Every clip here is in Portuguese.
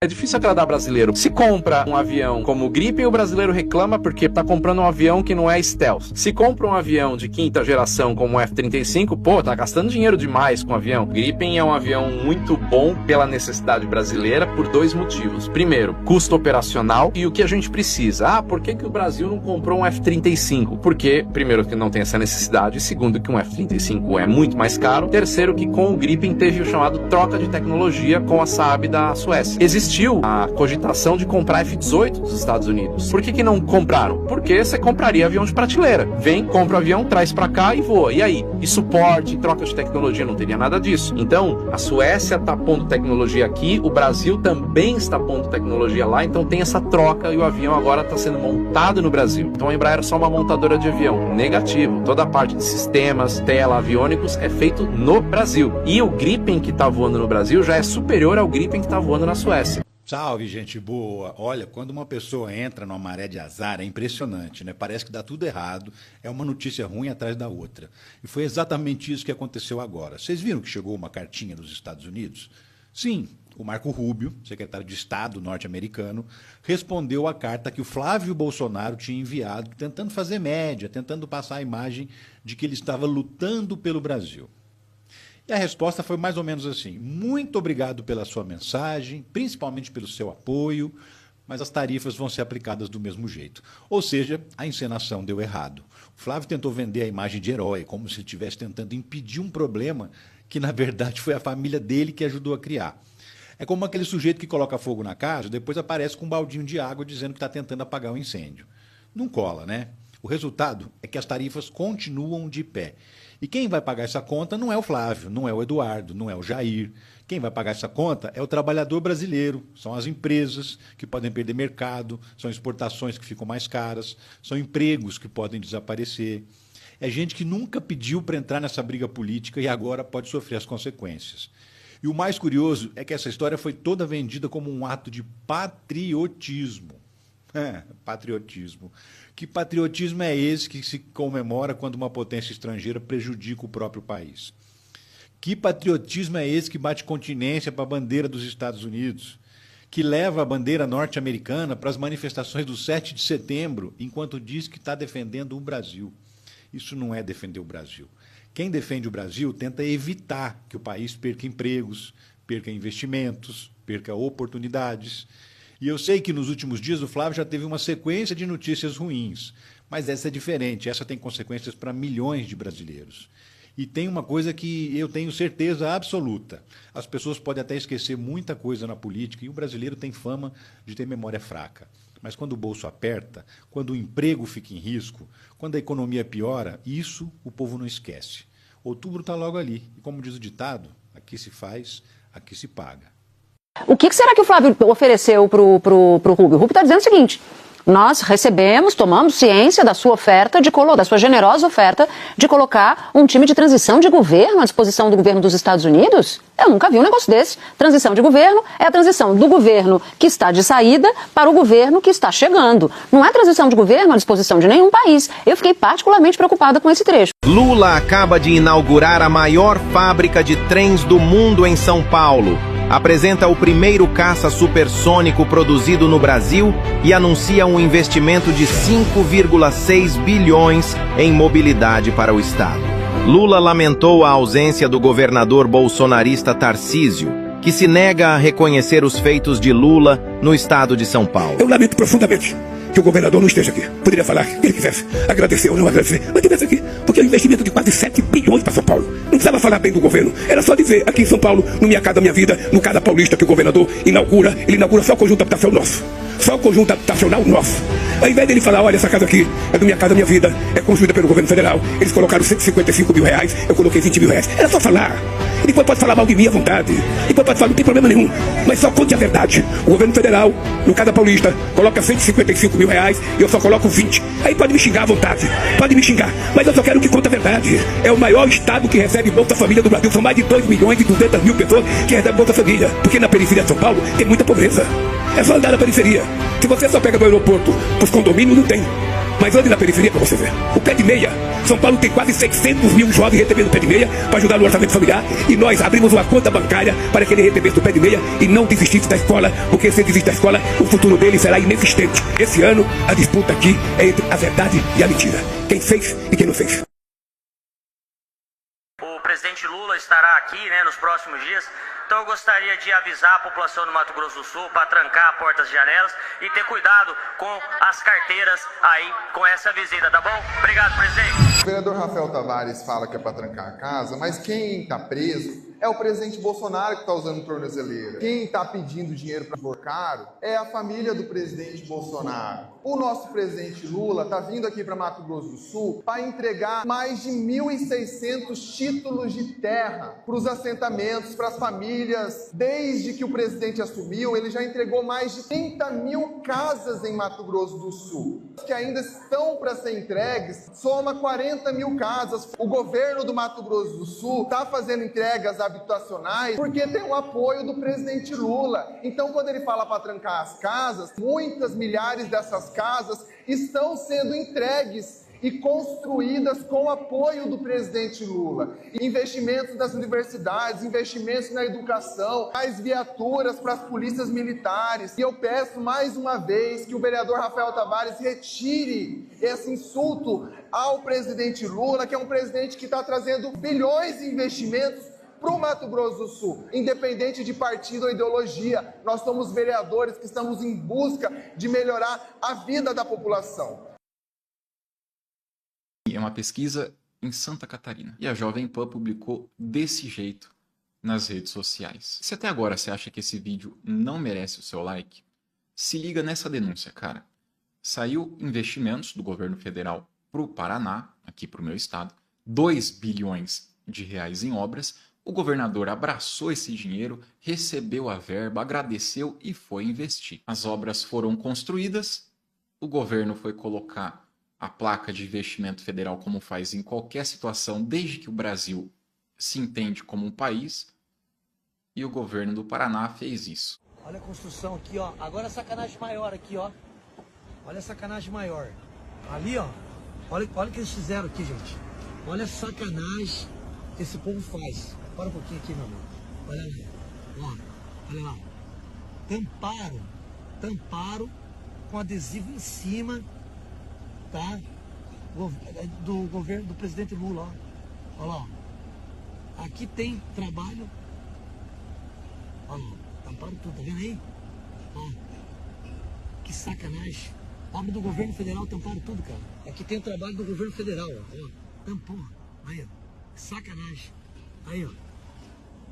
É difícil agradar brasileiro. Se compra um avião como o Gripen, o brasileiro reclama porque tá comprando um avião que não é stealth. Se compra um avião de quinta geração como o F-35, pô, tá gastando dinheiro demais com o avião. Gripen é um avião muito bom pela necessidade brasileira por dois motivos. Primeiro, custo operacional e o que a gente precisa. Ah, por que o Brasil não comprou um F-35? Porque, primeiro, que não tem essa necessidade. E segundo, que um F-35 é muito mais caro. Terceiro, que com o Gripen teve o chamado troca de tecnologia com a Saab da Suécia. Existiu a cogitação de comprar F-18 dos Estados Unidos. Por que não compraram? Porque você compraria avião de prateleira. Vem, compra o avião, traz pra cá e voa. E aí? E suporte, troca de tecnologia, não teria nada disso. Então, a Suécia está pondo tecnologia aqui, o Brasil também está pondo tecnologia lá, então tem essa troca e o avião agora está sendo montado no Brasil. Então a Embraer é só uma montadora de avião. Negativo. Toda a parte de sistemas, tela, aviônicos é feito no Brasil. E o Gripen que está voando no Brasil já é superior ao Gripen que está voando na Suécia. Salve, gente boa! Olha, quando uma pessoa entra numa maré de azar, é impressionante, né? Parece que dá tudo errado, é uma notícia ruim atrás da outra. E foi exatamente isso que aconteceu agora. Vocês viram que chegou uma cartinha dos Estados Unidos? Sim, o Marco Rubio, secretário de Estado norte-americano, respondeu à carta que o Flávio Bolsonaro tinha enviado, tentando fazer média, tentando passar a imagem de que ele estava lutando pelo Brasil. E a resposta foi mais ou menos assim: muito obrigado pela sua mensagem, principalmente pelo seu apoio, mas as tarifas vão ser aplicadas do mesmo jeito. Ou seja, a encenação deu errado. O Flávio tentou vender a imagem de herói, como se ele estivesse tentando impedir um problema que, na verdade, foi a família dele que ajudou a criar. É como aquele sujeito que coloca fogo na casa e depois aparece com um baldinho de água dizendo que está tentando apagar o incêndio. Não cola, né? O resultado é que as tarifas continuam de pé. E quem vai pagar essa conta não é o Flávio, não é o Eduardo, não é o Jair. Quem vai pagar essa conta é o trabalhador brasileiro, são as empresas que podem perder mercado, são exportações que ficam mais caras, são empregos que podem desaparecer. É gente que nunca pediu para entrar nessa briga política e agora pode sofrer as consequências. E o mais curioso é que essa história foi toda vendida como um ato de patriotismo. Patriotismo. Que patriotismo é esse que se comemora quando uma potência estrangeira prejudica o próprio país? Que patriotismo é esse que bate continência para a bandeira dos Estados Unidos? Que leva a bandeira norte-americana para as manifestações do 7 de setembro, enquanto diz que está defendendo o Brasil? Isso não é defender o Brasil. Quem defende o Brasil tenta evitar que o país perca empregos, perca investimentos, perca oportunidades. E eu sei que nos últimos dias o Flávio já teve uma sequência de notícias ruins, mas essa é diferente, essa tem consequências para milhões de brasileiros. E tem uma coisa que eu tenho certeza absoluta: as pessoas podem até esquecer muita coisa na política e o brasileiro tem fama de ter memória fraca. Mas quando o bolso aperta, quando o emprego fica em risco, quando a economia piora, isso o povo não esquece. Outubro está logo ali, e como diz o ditado, aqui se faz, aqui se paga. O que será que o Flávio ofereceu pro Rubio? O Rubio está dizendo o seguinte: nós recebemos, tomamos ciência da sua oferta, da sua generosa oferta de colocar um time de transição de governo à disposição do governo dos Estados Unidos. Eu nunca vi um negócio desse. Transição de governo é a transição do governo que está de saída para o governo que está chegando. Não é transição de governo à disposição de nenhum país. Eu fiquei particularmente preocupada com esse trecho. Lula acaba de inaugurar a maior fábrica de trens do mundo em São Paulo. Apresenta o primeiro caça supersônico produzido no Brasil e anuncia um investimento de 5,6 bilhões em mobilidade para o Estado. Lula lamentou a ausência do governador bolsonarista Tarcísio, que se nega a reconhecer os feitos de Lula no estado de São Paulo. Eu lamento profundamente que o governador não esteja aqui. Poderia falar que ele quisesse agradecer ou não agradecer, mas estivesse aqui, porque é um investimento de quase 7 bilhões para São Paulo. Não precisava falar bem do governo, era só dizer aqui em São Paulo, no Minha Casa Minha Vida, no Casa Paulista, que o governador inaugura, ele inaugura só o conjunto habitacional nosso. Só o conjunto habitacional nosso. Ao invés dele falar: olha, essa casa aqui é do Minha Casa Minha Vida, é construída pelo governo federal, eles colocaram 155 mil reais, eu coloquei 20 mil reais. Era só falar. E depois pode falar mal de mim à vontade. Depois pode falar, não tem problema nenhum. Mas só conte a verdade. O governo federal, no Casa Paulista, coloca 155 mil reais e eu só coloco 20. Aí pode me xingar à vontade. Pode me xingar. Mas eu só quero que conte a verdade. É o maior estado que recebe Bolsa Família do Brasil. São mais de 2 milhões e 200 mil pessoas que recebem Bolsa Família. Porque na periferia de São Paulo tem muita pobreza. É só andar na periferia. Se você só pega do aeroporto pros condomínios, não tem. Mas ande na periferia para você ver. O pé de meia São Paulo tem quase 600 mil jovens recebendo pé de meia para ajudar no orçamento familiar. E nós abrimos uma conta bancária para que ele recebesse o pé de meia e não desistisse da escola, porque se ele desistir da escola, o futuro dele será inexistente. Esse ano, a disputa aqui é entre a verdade e a mentira. Quem fez e quem não fez. O presidente Lula estará aqui, nos próximos dias. Então eu gostaria de avisar a população do Mato Grosso do Sul para trancar portas e janelas e ter cuidado com as carteiras aí com essa visita, tá bom? Obrigado, presidente. O vereador Rafael Tavares fala que é para trancar a casa, mas quem está preso é o presidente Bolsonaro que está usando tornozeleira. Quem está pedindo dinheiro para for caro é a família do presidente Bolsonaro. O nosso presidente Lula está vindo aqui para Mato Grosso do Sul para entregar mais de 1.600 títulos de terra para os assentamentos, para as famílias. Desde que o presidente assumiu, ele já entregou mais de 30 mil casas em Mato Grosso do Sul, que ainda estão para ser entregues, soma 40 mil casas. O governo do Mato Grosso do Sul está fazendo entregas habitacionais porque tem o apoio do presidente Lula. Então, quando ele fala para trancar as casas, muitas milhares dessas casas estão sendo entregues e construídas com o apoio do presidente Lula. Investimentos nas universidades, investimentos na educação, mais viaturas para as polícias militares. E eu peço mais uma vez que o vereador Rafael Tavares retire esse insulto ao presidente Lula, que é um presidente que está trazendo bilhões de investimentos para o Mato Grosso do Sul, independente de partido ou ideologia. Nós somos vereadores que estamos em busca de melhorar a vida da população. É uma pesquisa em Santa Catarina. E a Jovem Pan publicou desse jeito nas redes sociais. Se até agora você acha que esse vídeo não merece o seu like, se liga nessa denúncia, cara. Saiu investimentos do governo federal para o Paraná, aqui para o meu estado, 2 bilhões de reais em obras. O governador abraçou esse dinheiro, recebeu a verba, agradeceu e foi investir. As obras foram construídas, o governo foi colocar a placa de investimento federal como faz em qualquer situação, desde que o Brasil se entende como um país, e o governo do Paraná fez isso. Olha a construção aqui, ó. Agora a sacanagem maior aqui, ó. Olha a sacanagem maior. Ali, ó. Olha o que eles fizeram aqui, gente. Olha a sacanagem que esse povo faz. Para um pouquinho aqui, meu irmão. Olha lá. Ó, olha lá. Tamparam com adesivo em cima, tá? Do governo do presidente Lula, ó. Olha lá. Aqui tem trabalho. Olha lá. Tamparam tudo, tá vendo aí? Ó. Que sacanagem. Obra do governo federal, tamparam tudo, cara. Aqui tem o trabalho do governo federal, ó. Tampou. Aí, ó. Que sacanagem. Aí, ó.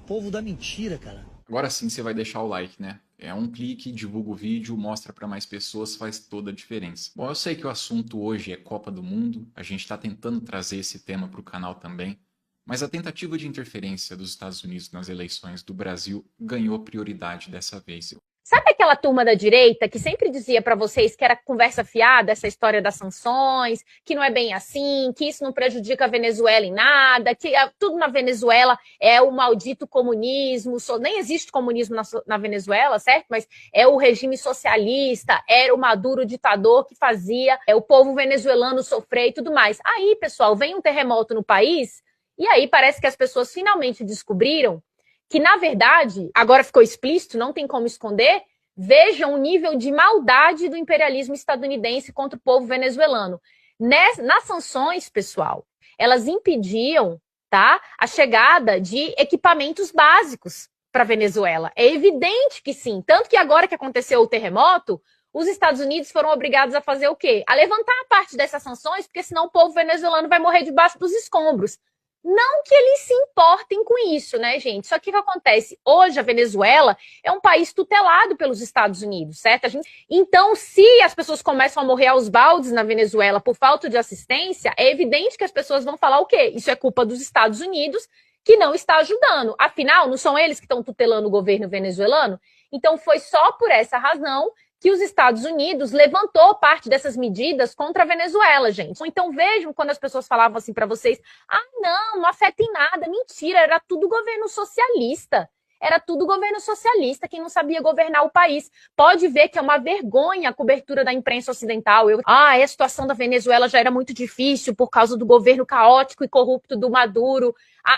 Povo da mentira, cara. Agora sim você vai deixar o like, né? É um clique, divulga o vídeo, mostra para mais pessoas, faz toda a diferença. Bom, eu sei que o assunto hoje é Copa do Mundo, a gente está tentando trazer esse tema para o canal também, mas a tentativa de interferência dos Estados Unidos nas eleições do Brasil ganhou prioridade dessa vez. Sabe aquela turma da direita que sempre dizia para vocês que era conversa fiada, essa história das sanções, que não é bem assim, que isso não prejudica a Venezuela em nada, que tudo na Venezuela é o maldito comunismo, nem existe comunismo na Venezuela, certo? Mas é o regime socialista, era o Maduro ditador que fazia o povo venezuelano sofrer e tudo mais. Aí, pessoal, vem um terremoto no país e aí parece que as pessoas finalmente descobriram que, na verdade, agora ficou explícito, não tem como esconder, vejam o nível de maldade do imperialismo estadunidense contra o povo venezuelano. Nas sanções, pessoal, elas impediam, tá, a chegada de equipamentos básicos para a Venezuela. É evidente que sim. Tanto que agora que aconteceu o terremoto, os Estados Unidos foram obrigados a fazer o quê? A levantar a parte dessas sanções, porque senão o povo venezuelano vai morrer debaixo dos escombros. Não que eles se importem com isso, né, gente? Só que o que acontece? Hoje a Venezuela é um país tutelado pelos Estados Unidos, certo? Então, se as pessoas começam a morrer aos baldes na Venezuela por falta de assistência, é evidente que as pessoas vão falar o quê? Isso é culpa dos Estados Unidos, que não está ajudando. Afinal, não são eles que estão tutelando o governo venezuelano? Então, foi só por essa razão que os Estados Unidos levantou parte dessas medidas contra a Venezuela, gente. Então vejam quando as pessoas falavam assim para vocês, não afeta em nada, mentira, era tudo governo socialista. era tudo governo socialista, quem não sabia governar o país. Pode ver que é uma vergonha a cobertura da imprensa ocidental. A situação da Venezuela já era muito difícil por causa do governo caótico e corrupto do Maduro.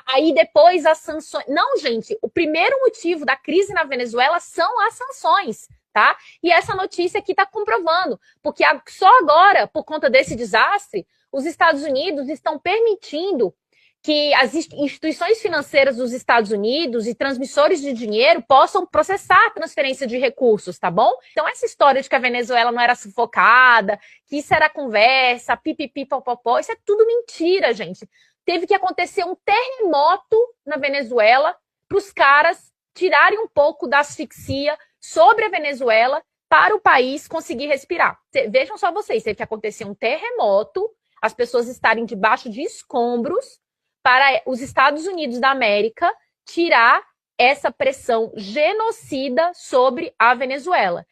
Aí depois as sanções... Não, gente, o primeiro motivo da crise na Venezuela são as sanções, tá? E essa notícia aqui está comprovando, porque só agora, por conta desse desastre, os Estados Unidos estão permitindo que as instituições financeiras dos Estados Unidos e transmissores de dinheiro possam processar a transferência de recursos, tá bom? Então, essa história de que a Venezuela não era sufocada, que isso era conversa, pipipi, popopó, isso é tudo mentira, gente. Teve que acontecer um terremoto na Venezuela para os caras tirarem um pouco da asfixia sobre a Venezuela para o país conseguir respirar. Vejam só vocês, teve que acontecer um terremoto, as pessoas estarem debaixo de escombros, para os Estados Unidos da América tirar essa pressão genocida sobre a Venezuela.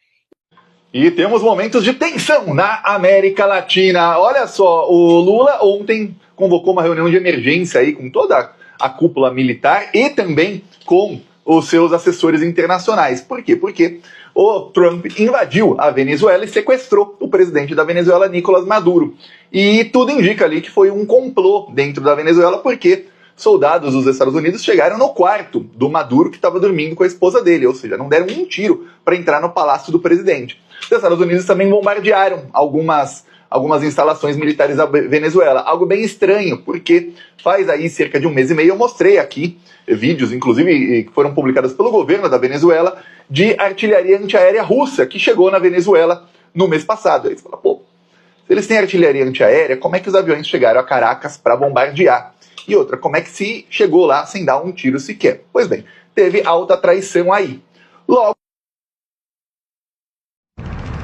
E temos momentos de tensão na América Latina. Olha só, o Lula ontem convocou uma reunião de emergência aí com toda a cúpula militar e também com os seus assessores internacionais. Por quê? Porque o Trump invadiu a Venezuela e sequestrou o presidente da Venezuela, Nicolás Maduro. E tudo indica ali que foi um complô dentro da Venezuela, porque soldados dos Estados Unidos chegaram no quarto do Maduro, que estava dormindo com a esposa dele, ou seja, não deram um tiro para entrar no palácio do presidente. Os Estados Unidos também bombardearam algumas instalações militares da Venezuela, algo bem estranho, porque faz aí cerca de um mês e meio eu mostrei aqui vídeos, inclusive que foram publicados pelo governo da Venezuela, de artilharia antiaérea russa que chegou na Venezuela no mês passado. Aí você fala, pô, se eles têm artilharia antiaérea, como é que os aviões chegaram a Caracas para bombardear? E outra, como é que se chegou lá sem dar um tiro sequer? Pois bem, teve alta traição aí. Logo...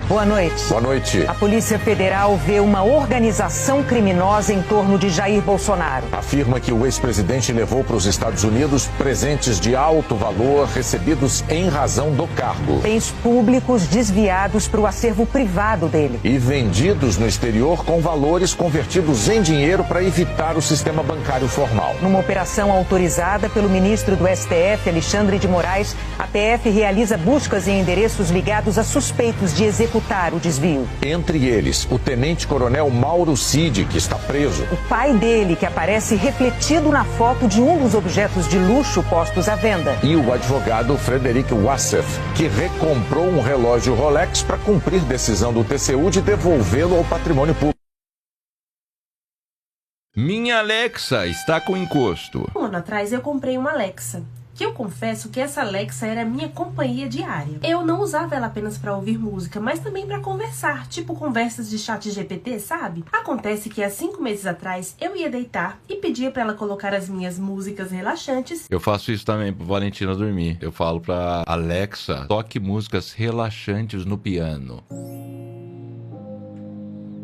Boa noite. Boa noite. A Polícia Federal vê uma organização criminosa em torno de Jair Bolsonaro. Afirma que o ex-presidente levou para os Estados Unidos presentes de alto valor recebidos em razão do cargo. Bens públicos desviados para o acervo privado dele. E vendidos no exterior com valores convertidos em dinheiro para evitar o sistema bancário formal. Numa operação autorizada pelo ministro do STF, Alexandre de Moraes, a PF realiza buscas em endereços ligados a suspeitos de executar o desvio. Entre eles, o tenente-coronel Mauro Cid, que está preso. O pai dele, que aparece refletido na foto de um dos objetos de luxo postos à venda. E o advogado Frederic Wassef, que recomprou um relógio Rolex para cumprir decisão do TCU de devolvê-lo ao patrimônio público. Minha Alexa está com encosto. Um ano atrás eu comprei uma Alexa. Que eu confesso que essa Alexa era a minha companhia diária. Eu não usava ela apenas para ouvir música, mas também para conversar, tipo conversas de chat GPT, sabe? Acontece que há 5 meses atrás eu ia deitar e pedia para ela colocar as minhas músicas relaxantes. Eu faço isso também pro Valentina dormir. Eu falo pra Alexa, toque músicas relaxantes no piano.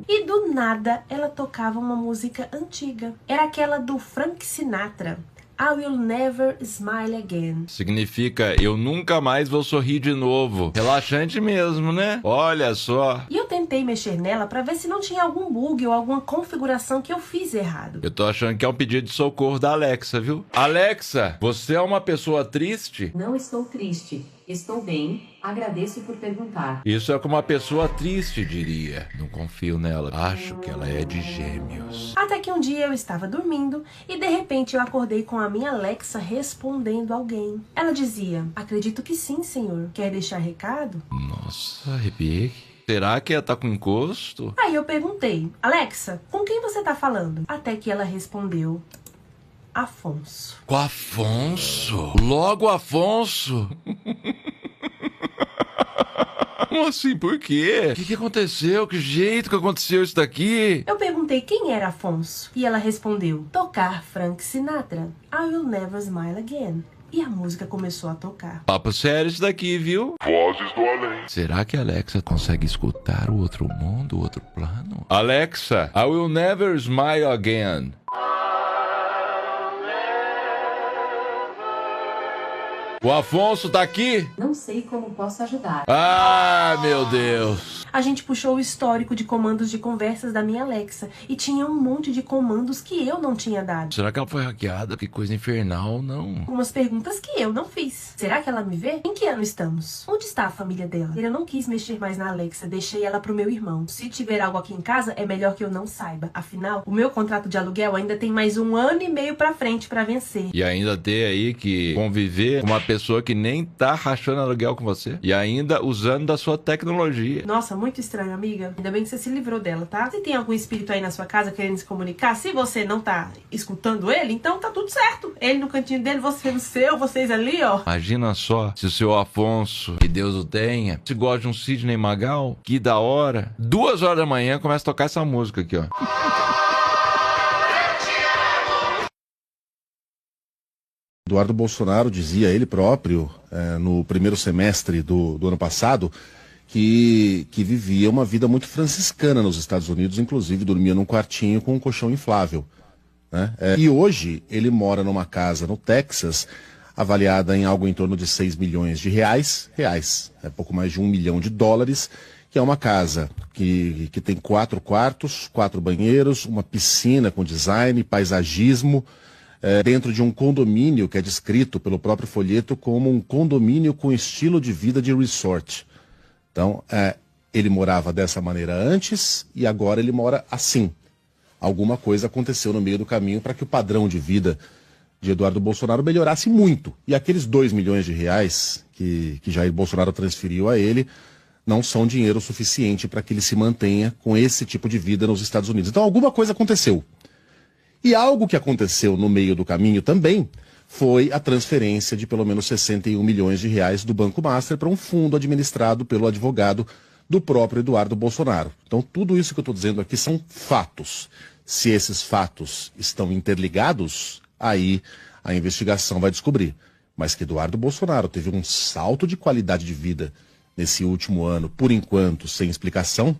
E do nada ela tocava uma música antiga. Era aquela do Frank Sinatra. I will never smile again. Significa, eu nunca mais vou sorrir de novo. Relaxante mesmo, né? Olha só. E eu tentei mexer nela pra ver se não tinha algum bug ou alguma configuração que eu fiz errado. Eu tô achando que é um pedido de socorro da Alexa, viu? Alexa, você é uma pessoa triste? Não estou triste. Estou bem. Agradeço por perguntar. Isso é o que uma pessoa triste diria. Não confio nela. Acho que ela é de Gêmeos. Até que um dia eu estava dormindo e de repente eu acordei com a minha Alexa respondendo alguém. Ela dizia, acredito que sim, senhor. Quer deixar recado? Nossa, arrepiei. Será que ela tá com encosto? Aí eu perguntei, Alexa, com quem você tá falando? Até que ela respondeu, Afonso. Com Afonso? Logo Afonso? Como assim? Por quê? O que aconteceu? Que jeito que aconteceu isso daqui? Eu perguntei quem era Afonso. E ela respondeu, tocar Frank Sinatra. I will never smile again. E a música começou a tocar. Papo sério isso daqui, viu? Vozes do além. Será que a Alexa consegue escutar o outro mundo, o outro plano? Alexa, I will never smile again. O Afonso tá aqui? Não sei como posso ajudar. Ah, meu Deus. A gente puxou o histórico de comandos de conversas da minha Alexa e tinha um monte de comandos que eu não tinha dado. Será que ela foi hackeada? Que coisa infernal, não? Umas perguntas que eu não fiz. Será que ela me vê? Em que ano estamos? Onde está a família dela? Eu não quis mexer mais na Alexa, deixei ela pro meu irmão. Se tiver algo aqui em casa, é melhor que eu não saiba. Afinal, o meu contrato de aluguel ainda tem mais 1 ano e meio pra frente pra vencer. E ainda ter aí que conviver com uma pessoa que nem tá rachando aluguel com você. E ainda usando da sua tecnologia. Nossa, muito estranho, amiga. Ainda bem que você se livrou dela, tá? Se tem algum espírito aí na sua casa querendo se comunicar, se você não tá escutando ele, então tá tudo certo. Ele no cantinho dele, você no seu, vocês ali, ó. Imagina só se o seu Afonso, que Deus o tenha, se gosta de um Sidney Magal, que da hora. 2 horas da manhã começa a tocar essa música aqui, ó. Eduardo Bolsonaro dizia, ele próprio, no primeiro semestre do ano passado, que vivia uma vida muito franciscana nos Estados Unidos, inclusive dormia num quartinho com um colchão inflável, né? E hoje ele mora numa casa no Texas, avaliada em algo em torno de 6 milhões de reais, é pouco mais de $1 milhão, que é uma casa que tem 4 quartos, 4 banheiros, uma piscina com design, paisagismo, dentro de um condomínio que é descrito pelo próprio folheto como um condomínio com estilo de vida de resort. Então, ele morava dessa maneira antes e agora ele mora assim. Alguma coisa aconteceu no meio do caminho para que o padrão de vida de Eduardo Bolsonaro melhorasse muito. E aqueles 2 milhões de reais que Jair Bolsonaro transferiu a ele não são dinheiro suficiente para que ele se mantenha com esse tipo de vida nos Estados Unidos. Então, alguma coisa aconteceu. E algo que aconteceu no meio do caminho também foi a transferência de pelo menos 61 milhões de reais do Banco Master para um fundo administrado pelo advogado do próprio Eduardo Bolsonaro. Então, tudo isso que eu estou dizendo aqui são fatos. Se esses fatos estão interligados, aí a investigação vai descobrir. Mas que Eduardo Bolsonaro teve um salto de qualidade de vida nesse último ano, por enquanto, sem explicação,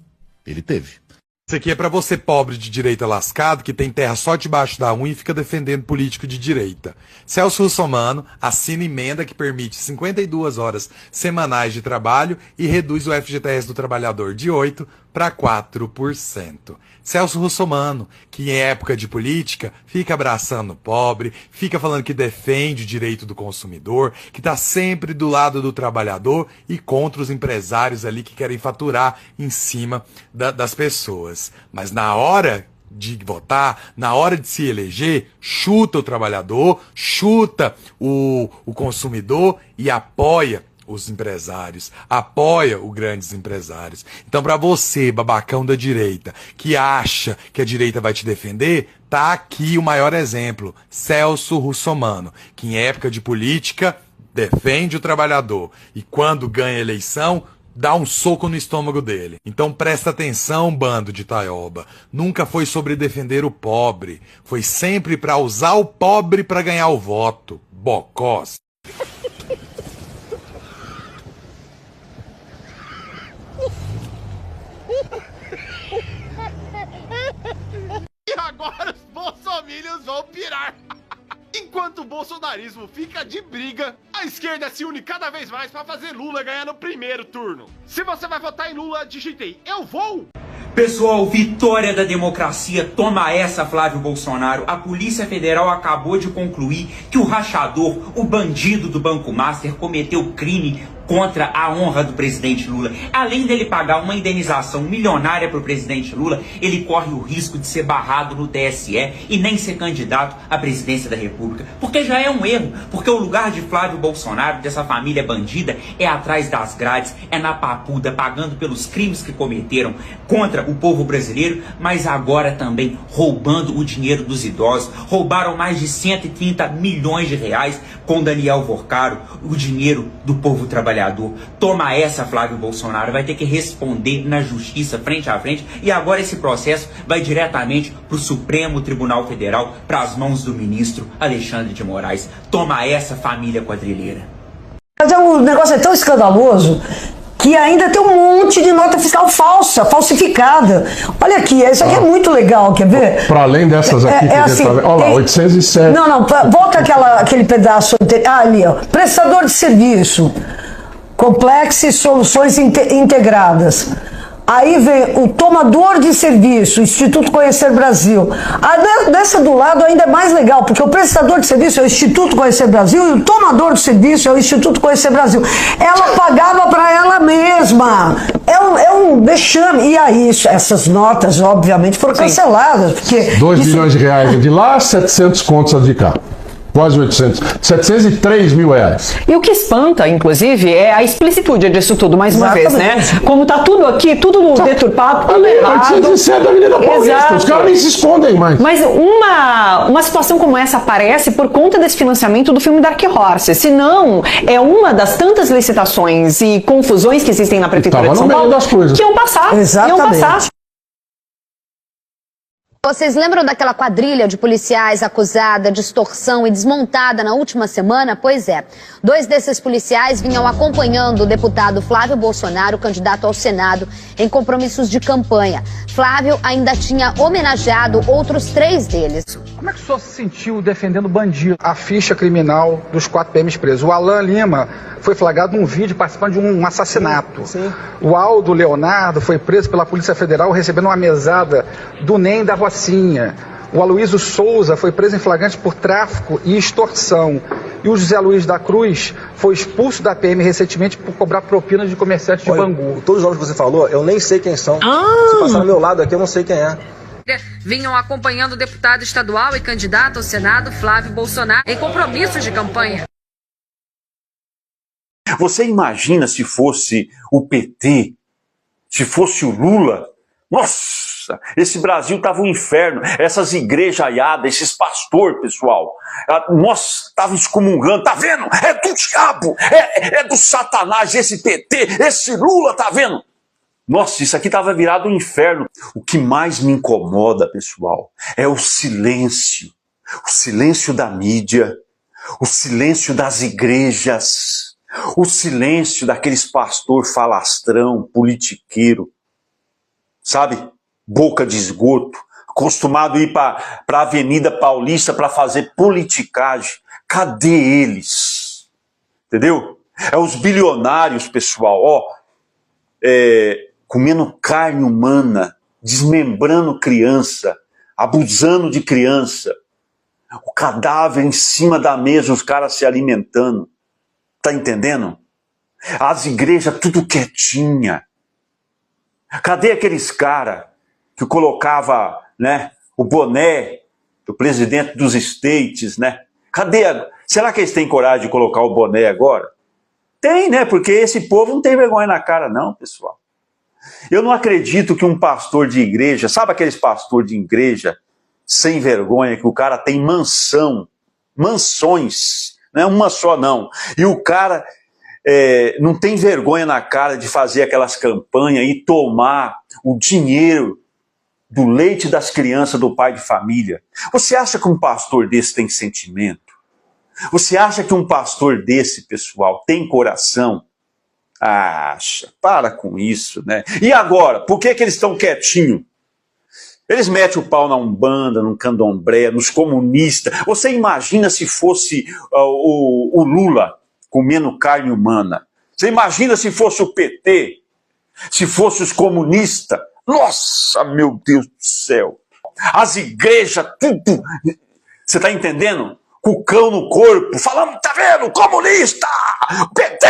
ele teve. Isso aqui é pra você pobre de direita lascado que tem terra só debaixo da unha e fica defendendo político de direita. Celso Russomano assina emenda que permite 52 horas semanais de trabalho e reduz o FGTS do trabalhador de 8% para 4%. Celso Russomano, que em época de política fica abraçando o pobre, fica falando que defende o direito do consumidor, que está sempre do lado do trabalhador e contra os empresários ali que querem faturar em cima das pessoas. Mas na hora de votar, na hora de se eleger, chuta o trabalhador, chuta o consumidor e apoia os empresários, apoia os grandes empresários. Então, para você, babacão da direita, que acha que a direita vai te defender, tá aqui o maior exemplo, Celso Russomano, que em época de política defende o trabalhador e quando ganha a eleição, dá um soco no estômago dele. Então presta atenção, bando de taioba. Nunca foi sobre defender o pobre, foi sempre para usar o pobre para ganhar o voto. Bocós. E agora os bolsominions vão pirar. Enquanto o bolsonarismo fica de briga, a esquerda se une cada vez mais para fazer Lula ganhar no primeiro turno. Se você vai votar em Lula, digitei eu vou! Pessoal, vitória da democracia, toma essa, Flávio Bolsonaro. A Polícia Federal acabou de concluir que o rachador, o bandido do Banco Master, cometeu crime contra a honra do presidente Lula. Além dele pagar uma indenização milionária para o presidente Lula, ele corre o risco de ser barrado no TSE e nem ser candidato à presidência da República. Porque já é um erro, porque o lugar de Flávio Bolsonaro, dessa família bandida, é atrás das grades, é na papuda, pagando pelos crimes que cometeram contra o povo brasileiro, mas agora também roubando o dinheiro dos idosos. Roubaram mais de 130 milhões de reais com Daniel Vorcaro, o dinheiro do povo trabalhador. Toma essa, Flávio Bolsonaro, vai ter que responder na justiça frente a frente e agora esse processo vai diretamente para o Supremo Tribunal Federal, para as mãos do ministro Alexandre de Moraes. Toma essa, família quadrilheira. Mas o negócio é tão escandaloso que ainda tem um monte de nota fiscal falsa, falsificada. Olha aqui, isso aqui é muito legal, quer ver? Para além dessas aqui, assim, olha lá, 807. Não, volta aquele pedaço anterior. Ah, ali, ó. Prestador de serviço. Complexo e soluções integradas. Aí vem o tomador de serviço, Instituto Conhecer Brasil. Dessa do lado ainda é mais legal, porque o prestador de serviço é o Instituto Conhecer Brasil e o tomador de serviço é o Instituto Conhecer Brasil. Ela pagava para ela mesma. É um vexame. E aí, essas notas, obviamente, foram canceladas. Porque 2 milhões de reais de lá, 700 contos a de cá. Quase 800. 703 mil reais. E o que espanta, inclusive, é a explicitude disso tudo, mais uma vez, né? Como tá tudo aqui, tudo deturpado, tudo errado. 807 da Avenida Paulista. Exato. Os caras nem se escondem mais. Mas uma situação como essa aparece por conta desse financiamento do filme Dark Horse. Se não, é uma das tantas licitações e confusões que existem na Prefeitura de São Paulo que iam passar. Exatamente. Iam passar. Vocês lembram daquela quadrilha de policiais acusada de extorsão e desmontada na última semana? Pois é. 2 desses policiais vinham acompanhando o deputado Flávio Bolsonaro, candidato ao Senado, em compromissos de campanha. Flávio ainda tinha homenageado outros 3 deles. Como é que o senhor se sentiu defendendo bandido? A ficha criminal dos 4 PMs presos. O Alan Lima foi flagrado num vídeo participando de um assassinato. Sim. O Aldo Leonardo foi preso pela Polícia Federal recebendo uma mesada do NEM da Rocinha. O Aloysio Souza foi preso em flagrante por tráfico e extorsão. E o José Luiz da Cruz foi expulso da PM recentemente por cobrar propina de comerciantes de Bangu. Todos os nomes que você falou, eu nem sei quem são. Se passar do meu lado aqui, eu não sei quem é. Vinham acompanhando o deputado estadual e candidato ao Senado, Flávio Bolsonaro, em compromissos de campanha. Você imagina se fosse o PT, se fosse o Lula? Nossa, esse Brasil estava um inferno. Essas igrejaiadas, esses pastores, pessoal, nossa, estavam excomungando. Tá vendo? É do diabo, é do Satanás, esse PT, esse Lula, tá vendo? Nossa, isso aqui estava virado um inferno. O que mais me incomoda, pessoal, é o silêncio. O silêncio da mídia, o silêncio das igrejas. O silêncio daqueles pastor falastrão, politiqueiro, sabe? Boca de esgoto, acostumado a ir para a Avenida Paulista para fazer politicagem. Cadê eles? Entendeu? É os bilionários, pessoal, comendo carne humana, desmembrando criança, abusando de criança. O cadáver em cima da mesa, os caras se alimentando. Tá entendendo? As igrejas tudo quietinha. Cadê aqueles caras que colocava, né, o boné do presidente dos States, né? Cadê? Será que eles têm coragem de colocar o boné agora? Tem, né? Porque esse povo não tem vergonha na cara não, pessoal. Eu não acredito que um pastor de igreja, sabe aqueles pastor de igreja sem vergonha, que o cara tem mansões, não é uma só não. E o cara não tem vergonha na cara de fazer aquelas campanhas e tomar o dinheiro do leite das crianças do pai de família. Você acha que um pastor desse tem sentimento? Você acha que um pastor desse, pessoal, tem coração? Acha, para com isso, né? E agora, por que eles estão quietinhos? Eles metem o pau na Umbanda, no Candomblé, nos comunistas. Você imagina se fosse o Lula comendo carne humana? Você imagina se fosse o PT? Se fosse os comunistas? Nossa, meu Deus do céu! As igrejas, tudo... Você está entendendo? Cucão no corpo, falando, tá vendo? Comunista! PT!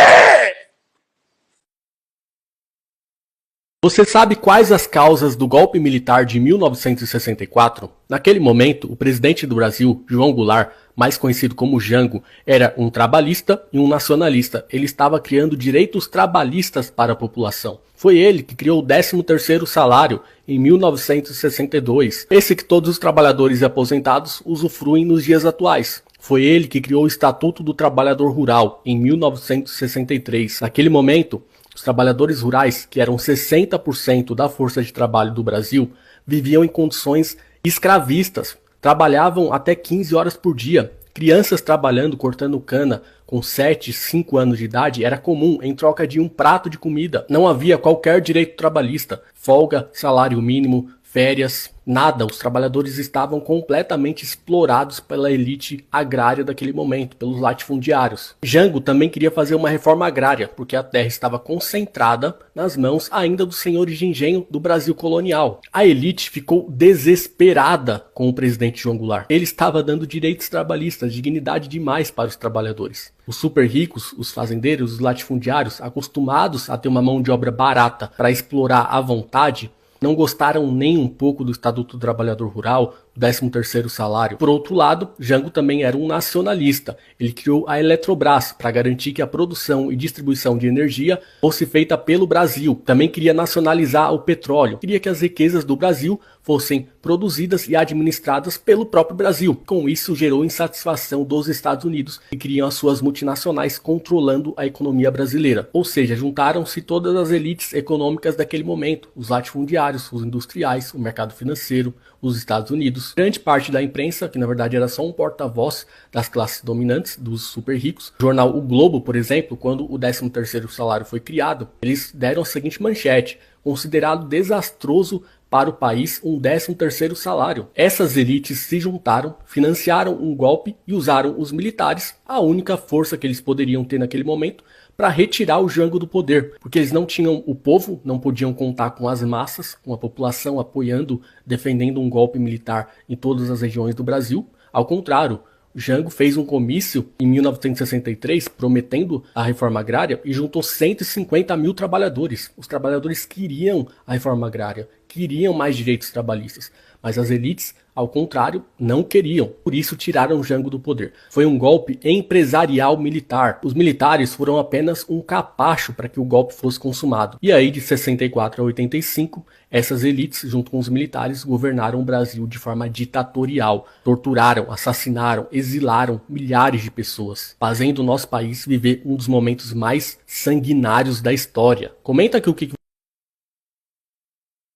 Você sabe quais as causas do golpe militar de 1964? Naquele momento, o presidente do Brasil, João Goulart, mais conhecido como Jango, era um trabalhista e um nacionalista. Ele estava criando direitos trabalhistas para a população. Foi ele que criou o 13º salário em 1962, esse que todos os trabalhadores e aposentados usufruem nos dias atuais. Foi ele que criou o Estatuto do Trabalhador Rural em 1963. Naquele momento, os trabalhadores rurais, que eram 60% da força de trabalho do Brasil, viviam em condições escravistas, trabalhavam até 15 horas por dia. Crianças trabalhando, cortando cana, com 7, 5 anos de idade, era comum em troca de um prato de comida. Não havia qualquer direito trabalhista, folga, salário mínimo, férias, nada. Os trabalhadores estavam completamente explorados pela elite agrária daquele momento, pelos latifundiários. Jango também queria fazer uma reforma agrária, porque a terra estava concentrada nas mãos ainda dos senhores de engenho do Brasil colonial. A elite ficou desesperada com o presidente João Goulart. Ele estava dando direitos trabalhistas, dignidade demais para os trabalhadores. Os super ricos, os fazendeiros, os latifundiários, acostumados a ter uma mão de obra barata para explorar à vontade, não gostaram nem um pouco do Estatuto do Trabalhador Rural, do 13º salário. Por outro lado, Jango também era um nacionalista. Ele criou a Eletrobras para garantir que a produção e distribuição de energia fosse feita pelo Brasil. Também queria nacionalizar o petróleo. Queria que as riquezas do Brasil fossem produzidas e administradas pelo próprio Brasil. Com isso, gerou insatisfação dos Estados Unidos, que queriam as suas multinacionais controlando a economia brasileira. Ou seja, juntaram-se todas as elites econômicas daquele momento, os latifundiários, os industriais, o mercado financeiro, os Estados Unidos. Grande parte da imprensa, que na verdade era só um porta-voz das classes dominantes, dos super ricos. O jornal O Globo, por exemplo, quando o 13º salário foi criado, eles deram a seguinte manchete: considerado desastroso para o país um 13º salário. Essas elites se juntaram, financiaram um golpe e usaram os militares, a única força que eles poderiam ter naquele momento, para retirar o Jango do poder, porque eles não tinham o povo, não podiam contar com as massas, com a população apoiando, defendendo um golpe militar em todas as regiões do Brasil. Ao contrário, Jango fez um comício em 1963 prometendo a reforma agrária e juntou 150 mil trabalhadores. Os trabalhadores queriam a reforma agrária, queriam mais direitos trabalhistas, mas as elites, ao contrário, não queriam. Por isso tiraram Jango do poder. Foi um golpe empresarial militar. Os militares foram apenas um capacho para que o golpe fosse consumado. E aí, de 64 a 85, essas elites, junto com os militares, governaram o Brasil de forma ditatorial. Torturaram, assassinaram, exilaram milhares de pessoas, fazendo o nosso país viver um dos momentos mais sanguinários da história. Comenta aqui o que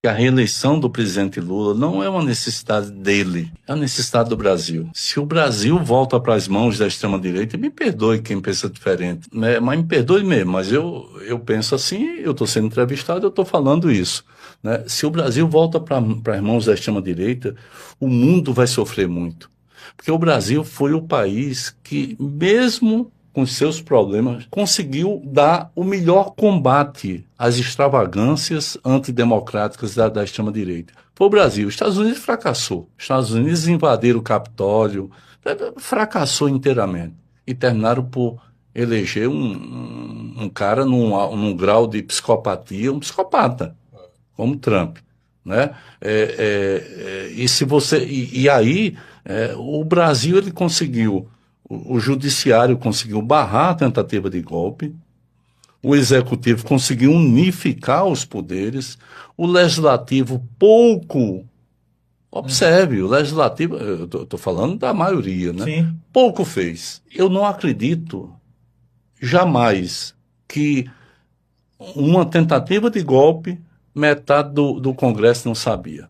A reeleição do presidente Lula não é uma necessidade dele, é uma necessidade do Brasil. Se o Brasil volta para as mãos da extrema-direita, me perdoe quem pensa diferente, né? Mas me perdoe mesmo, mas eu penso assim, eu estou sendo entrevistado, eu estou falando isso, né? Se o Brasil volta para as mãos da extrema-direita, o mundo vai sofrer muito. Porque o Brasil foi o país que, mesmo com seus problemas, conseguiu dar o melhor combate às extravagâncias antidemocráticas da extrema-direita. Foi o Brasil. Os Estados Unidos fracassou. Os Estados Unidos invadiram o Capitólio, fracassou inteiramente. E terminaram por eleger um cara num grau de psicopatia, um psicopata, como Trump, né? O Brasil ele conseguiu. O judiciário conseguiu barrar a tentativa de golpe, o executivo conseguiu unificar os poderes, o legislativo observe, o legislativo, eu estou falando da maioria, né? Sim. Pouco fez. Eu não acredito jamais que uma tentativa de golpe, metade do Congresso não sabia.